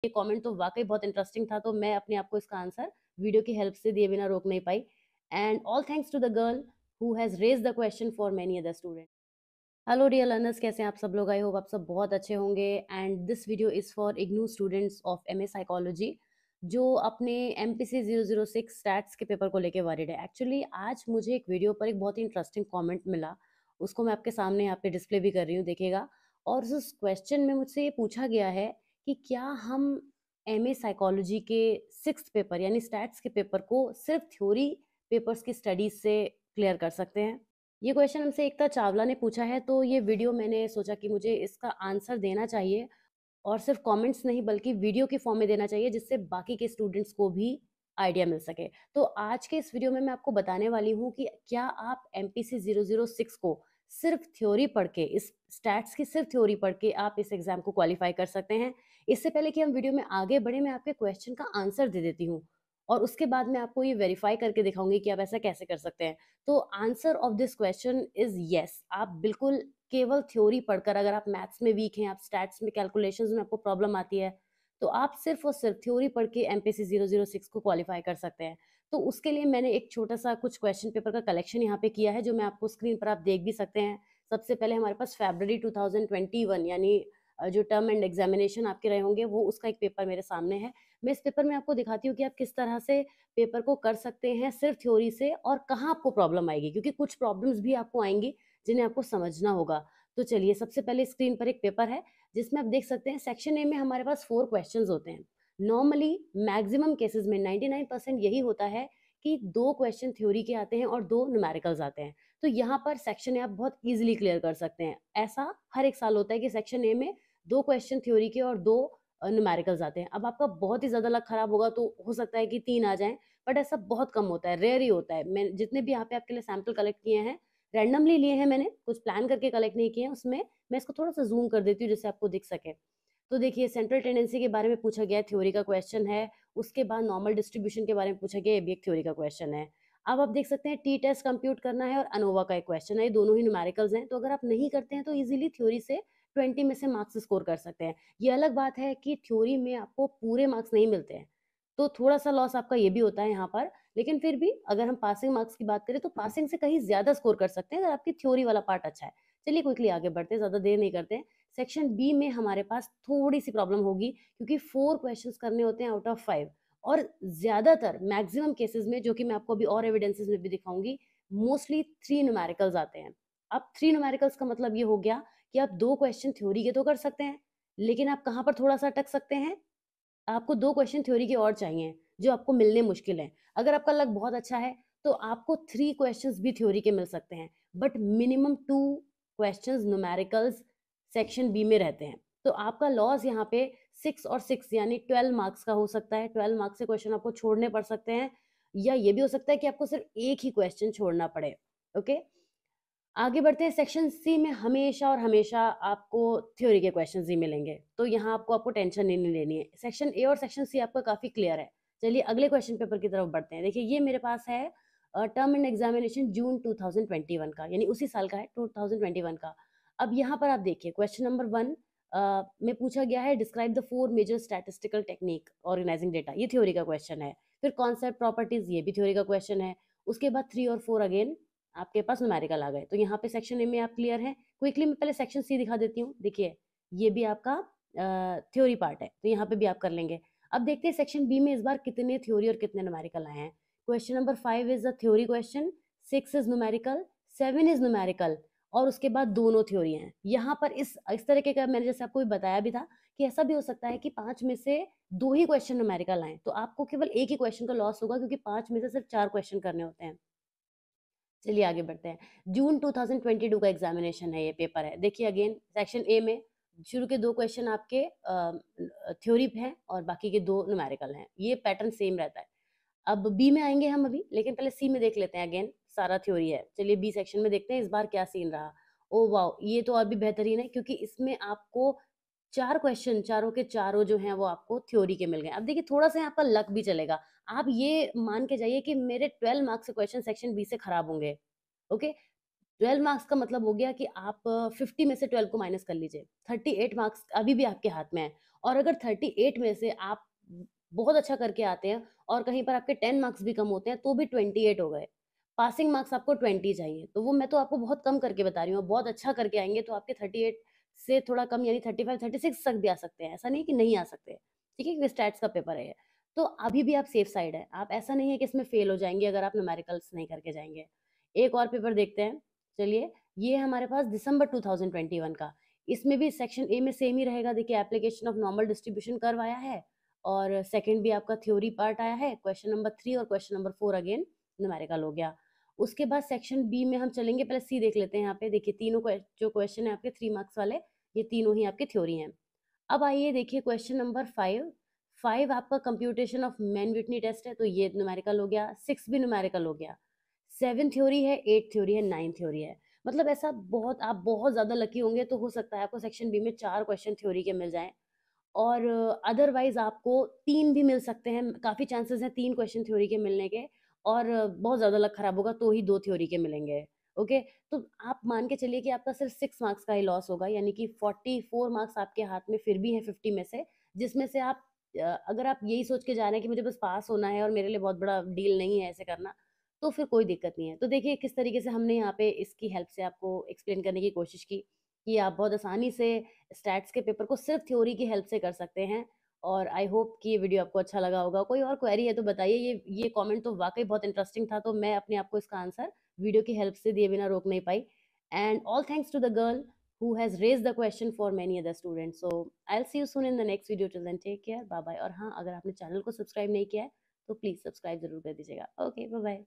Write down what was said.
ये कमेंट तो वाक़ई बहुत इंटरेस्टिंग था, तो मैं अपने आप को इसका आंसर वीडियो की हेल्प से दिए बिना रोक नहीं पाई। And all thanks to the girl who has raised the question for many other student. Hello dear learners, कैसे हैं आप सब लोग? आई होप आप सब बहुत अच्छे होंगे। And this video is for IGNOU students of MA psychology जो अपने एमपीसी 006 स्टैट्स के पेपर को लेके वरीड है। एक्चुअली आज मुझे एक वीडियो पर एक बहुत ही इंटरेस्टिंग कमेंट मिला, उसको मैं आपके सामने यहाँ पे डिस्प्ले भी कर रही हूँ, देखिएगा। और उस क्वेश्चन में मुझसे ये पूछा गया है कि क्या हम एमए साइकोलॉजी के 6th पेपर यानी स्टैट्स के पेपर को सिर्फ थ्योरी पेपर्स की स्टडीज से क्लियर कर सकते हैं? ये क्वेश्चन हमसे एकता चावला ने पूछा है, तो ये वीडियो मैंने सोचा कि मुझे इसका आंसर देना चाहिए और सिर्फ कमेंट्स नहीं बल्कि वीडियो की फॉर्म में देना चाहिए, जिससे बाकी के स्टूडेंट्स को भी आइडिया मिल सके। तो आज के इस वीडियो में मैं आपको बताने वाली हूँ कि क्या आप एमपीसी 006 को सिर्फ थ्योरी पढ़ के, इस स्टैट्स की सिर्फ थ्योरी पढ़ के आप इस एग्जाम को क्वालिफाई कर सकते हैं। इससे पहले कि हम वीडियो में आगे बढ़े, मैं आपके क्वेश्चन का आंसर दे देती हूँ और उसके बाद मैं आपको ये वेरीफाई करके दिखाऊंगी कि आप ऐसा कैसे कर सकते हैं। तो answer of this question is yes. आप बिल्कुल केवल थ्योरी पढ़कर, अगर आप मैथ्स में वीक हैं, आप स्टैट्स में कैलकुलेशंस में आपको प्रॉब्लम आती है, तो आप सिर्फ और सिर्फ थ्योरी पढ़ के एमपीसी 006 को क्वालिफाई कर सकते हैं। तो उसके लिए मैंने एक छोटा सा कुछ क्वेश्चन पेपर का कलेक्शन यहाँ पे किया है, जो मैं आपको स्क्रीन पर आप देख भी सकते हैं। सबसे पहले हमारे पास फरवरी 2021 यानी जो टर्म एंड एग्जामिनेशन आपके रहे होंगे, वो उसका एक पेपर मेरे सामने है। मैं इस पेपर में आपको दिखाती हूँ कि आप किस तरह से पेपर को कर सकते हैं सिर्फ थ्योरी से, और कहाँ आपको प्रॉब्लम आएगी, क्योंकि कुछ प्रॉब्लम्स भी आपको आएंगी जिन्हें आपको समझना होगा। तो चलिए, सबसे पहले स्क्रीन पर एक पेपर है जिसमें आप देख सकते हैं सेक्शन ए में हमारे पास 4 क्वेश्चंस होते हैं। नॉर्मली मैक्सिमम केसेस में 99% यही होता है कि 2 क्वेश्चन थ्योरी के आते हैं और 2 न्यूमेरिकल्स आते हैं। तो यहाँ पर सेक्शन ए आप बहुत इजीली क्लियर कर सकते हैं। ऐसा हर एक साल होता है कि सेक्शन ए में 2 क्वेश्चन थ्योरी के और 2 न्यूमेरिकल्स आते हैं। अब आपका बहुत ही ज़्यादा लक खराब होगा तो हो सकता है कि 3 आ जाएँ, बट ऐसा बहुत कम होता है, रेयर ही होता है। मैं जितने भी यहाँ पे आपके लिए सैंपल कलेक्ट किए हैं, रैंडमली लिए हैं मैंने, कुछ प्लान करके कलेक्ट नहीं किए हैं। उसमें मैं इसको थोड़ा-सा ज़ूम कर देती हूँ जिससे आपको दिख सके। तो देखिए, सेंट्रल टेंडेंसी के बारे में पूछा गया है, थ्योरी का क्वेश्चन है। उसके बाद नॉर्मल डिस्ट्रीब्यूशन के बारे में पूछा गया है, ये भी एक थ्योरी का क्वेश्चन है। अब आप देख सकते हैं टी टेस्ट कंप्यूट करना है और अनोवा का एक क्वेश्चन है, ये दोनों ही न्यूमेरिकल्स हैं। तो अगर आप नहीं करते हैं तो ईज़िली थ्योरी से 20 में से मार्क्स स्कोर कर सकते हैं। ये अलग बात है कि थ्योरी में आपको पूरे मार्क्स नहीं मिलते हैं, तो थोड़ा-सा लॉस आपका ये भी होता है यहाँ पर। लेकिन फिर भी अगर हम पासिंग मार्क्स की बात करें तो पासिंग से कहीं ज़्यादा स्कोर कर सकते हैं अगर आपकी थ्योरी वाला पार्ट अच्छा है। चलिए क्विकली आगे बढ़ते हैं, ज़्यादा देर नहीं करते हैं। सेक्शन बी में हमारे पास थोड़ी-सी प्रॉब्लम होगी, क्योंकि 4 क्वेश्चंस करने होते हैं आउट ऑफ 5, और ज़्यादातर मैक्सिमम केसेस में, जो कि मैं आपको अभी और एविडेंसेस में भी दिखाऊँगी, मोस्टली 3 न्यूमेरिकल्स आते हैं। अब 3 न्यूमेरिकल्स का मतलब ये हो गया कि आप 2 क्वेश्चन थ्योरी के तो कर सकते हैं, लेकिन आप कहाँ पर थोड़ा-सा अटक सकते हैं, आपको 2 क्वेश्चन थ्योरी के और चाहिए, जो आपको मिलने मुश्किल हैं। अगर आपका लक बहुत अच्छा है, तो आपको 3 क्वेश्चंस भी थ्योरी के मिल सकते हैं, but minimum 2 questions numericals section B में रहते हैं। तो आपका लॉस यहाँ पे 6 और 6 यानी 12 मार्क्स का हो सकता है। 12 मार्क्स के क्वेश्चन आपको छोड़ने पड़ सकते हैं, या ये भी हो सकता है कि आपको सिर्फ एक ही क्वेश्चन छोड़ना पड़े। ओके? आगे बढ़ते हैं। सेक्शन सी में हमेशा और हमेशा आपको थ्योरी के क्वेश्चंस ही मिलेंगे, तो यहाँ आपको टेंशन नहीं लेनी है। सेक्शन ए और सेक्शन सी आपका काफ़ी क्लियर है। चलिए अगले क्वेश्चन पेपर की तरफ बढ़ते हैं। देखिए, ये मेरे पास है टर्म एंड एग्जामिनेशन जून 2021 का, यानी उसी साल का है, 2021 का। अब यहाँ पर आप देखिए, क्वेश्चन नंबर 1 में पूछा गया है, describe the 4 major statistical technique organizing data. ये थ्योरी का क्वेश्चन है। फिर कॉन्सेप्ट प्रॉपर्टीज, ये भी थ्योरी का क्वेश्चन है। उसके बाद 3 और 4 अगेन आपके पास न्यूमेरिकल आ गए। तो यहाँ पे सेक्शन ए में आप क्लियर हैं। क्विकली मैं पहले सेक्शन सी दिखा देती हूँ। देखिए, ये भी आपका थ्योरी पार्ट है, तो यहाँ पे भी आप कर लेंगे। अब देखते हैं सेक्शन बी में इस बार कितने थ्योरी और कितने न्यूमेरिकल आए हैं। Question number 5 is a theory question, 6 is numerical, 7 is numerical, और उसके बाद दोनों थ्योरी हैं। यहाँ पर इस तरीके का मैंने जैसे आपको भी बताया भी था कि ऐसा भी हो सकता है कि 5 में से 2 ही क्वेश्चन न्यूमेरिकल आए, तो आपको केवल एक ही क्वेश्चन का लॉस होगा, क्योंकि 5 में से सिर्फ 4 क्वेश्चन करने होते हैं। चलिए आगे बढ़ते हैं। जून 2022 का एग्जामिनेशन है, ये पेपर है। देखिए अगेन, सेक्शन ए में शुरू के 2 क्वेश्चन आपके थ्योरी पे हैं और बाकी के 2 न्यूमेरिकल हैं। ये पैटर्न सेम रहता है। अब बी में आएंगे हम अभी, लेकिन पहले सी में देख लेते हैं। अगेन सारा थ्योरी है। चलिए बी सेक्शन में देखते हैं इस बार क्या सीन रहा। ओ वाओ, ये तो और भी बेहतरीन है, क्योंकि इसमें आपको 4 क्वेश्चन, चारों के चारों जो हैं वो आपको थ्योरी के मिल गए। अब देखिए, थोड़ा सा यहाँ पर लक भी चलेगा। आप ये मान के जाइए कि मेरे 12 मार्क्स के क्वेश्चन सेक्शन बी से खराब होंगे। ओके, 12 मार्क्स का मतलब हो गया कि आप 50 में से 12 को माइनस कर लीजिए, 38 मार्क्स अभी भी आपके हाथ में है। और अगर 38 में से आप बहुत अच्छा करके आते हैं और कहीं पर आपके 10 मार्क्स भी कम होते हैं तो भी 28 हो गए। पासिंग मार्क्स आपको 20 चाहिए, तो वो मैं तो आपको बहुत कम करके बता रही हूँ। बहुत अच्छा करके आएँगे तो आपके 38 से थोड़ा कम यानी 35, 36 तक भी आ सकते हैं। ऐसा नहीं कि नहीं आ सकते, ठीक है? क्योंकि स्टैट्स का पेपर है ये। तो अभी भी आप सेफ साइड हैं। आप ऐसा नहीं है कि इसमें फेल हो जाएँगे अगर आप न्यूमेरिकल्स नहीं करके जाएँगे। एक और पेपर देखते हैं। चलिए, ये है हमारे पास दिसंबर 2021 का। इसमें भी सेक्शन ए में सेम ही रहेगा। देखिए, application of normal distribution curve आया है और सेकंड भी आपका थ्योरी पार्ट आया है। क्वेश्चन नंबर 3 और क्वेश्चन नंबर 4 अगेन न्यूमेरिकल हो गया। उसके बाद सेक्शन बी में हम चलेंगे, पहले सी देख लेते हैं। यहाँ पे देखिए तीनों जो क्वेश्चन है आपके 3 मार्क्स वाले, ये तीनों ही आपके थ्योरी हैं। अब आइए देखिए क्वेश्चन नंबर 5। 5 आपका computation of Mann Whitney test है, तो ये न्यूमेरिकल हो गया। 6 भी न्यूमेरिकल हो गया। 7 थ्योरी है, 8 थ्योरी है, 9 थ्योरी है। मतलब ऐसा बहुत आप बहुत ज़्यादा लकी होंगे तो हो सकता है आपको सेक्शन बी में 4 क्वेश्चन थ्योरी के मिल जाएँ और अदरवाइज़ आपको 3 भी मिल सकते हैं। काफ़ी चांसेस हैं 3 क्वेश्चन थ्योरी के मिलने के और बहुत ज़्यादा लक खराब होगा तो ही 2 थ्योरी के मिलेंगे। ओके? तो आप मान के चलिए कि आपका सिर्फ 6 मार्क्स का ही लॉस होगा, यानी कि 44 मार्क्स आपके हाथ में फिर भी हैं 50 में से, जिसमें से आप अगर आप यही सोच के जा रहे हैं कि मुझे बस पास होना है और मेरे लिए बहुत बड़ा डील नहीं है ऐसे करना, तो फिर कोई दिक्कत नहीं है। तो देखिए किस तरीके से हमने यहाँ पे इसकी हेल्प से आपको एक्सप्लेन करने की कोशिश की, कि आप बहुत आसानी से स्टैट्स के पेपर को सिर्फ थ्योरी की हेल्प से कर सकते हैं। और आई होप कि ये वीडियो आपको अच्छा लगा होगा। कोई और क्वेरी है तो बताइए। ये कमेंट तो वाक़ई बहुत इंटरेस्टिंग था, तो मैं अपने आप को इसका आंसर वीडियो की हेल्प से दिए बिना रोक नहीं पाई। And all thanks to the girl who has raised the question for many other students. So I'll see you soon in the next video. Till then, take care. Bye bye. और हाँ, अगर आपने चैनल को subscribe नहीं किया है तो please subscribe ज़रूर कर दीजिएगा। Okay, bye bye.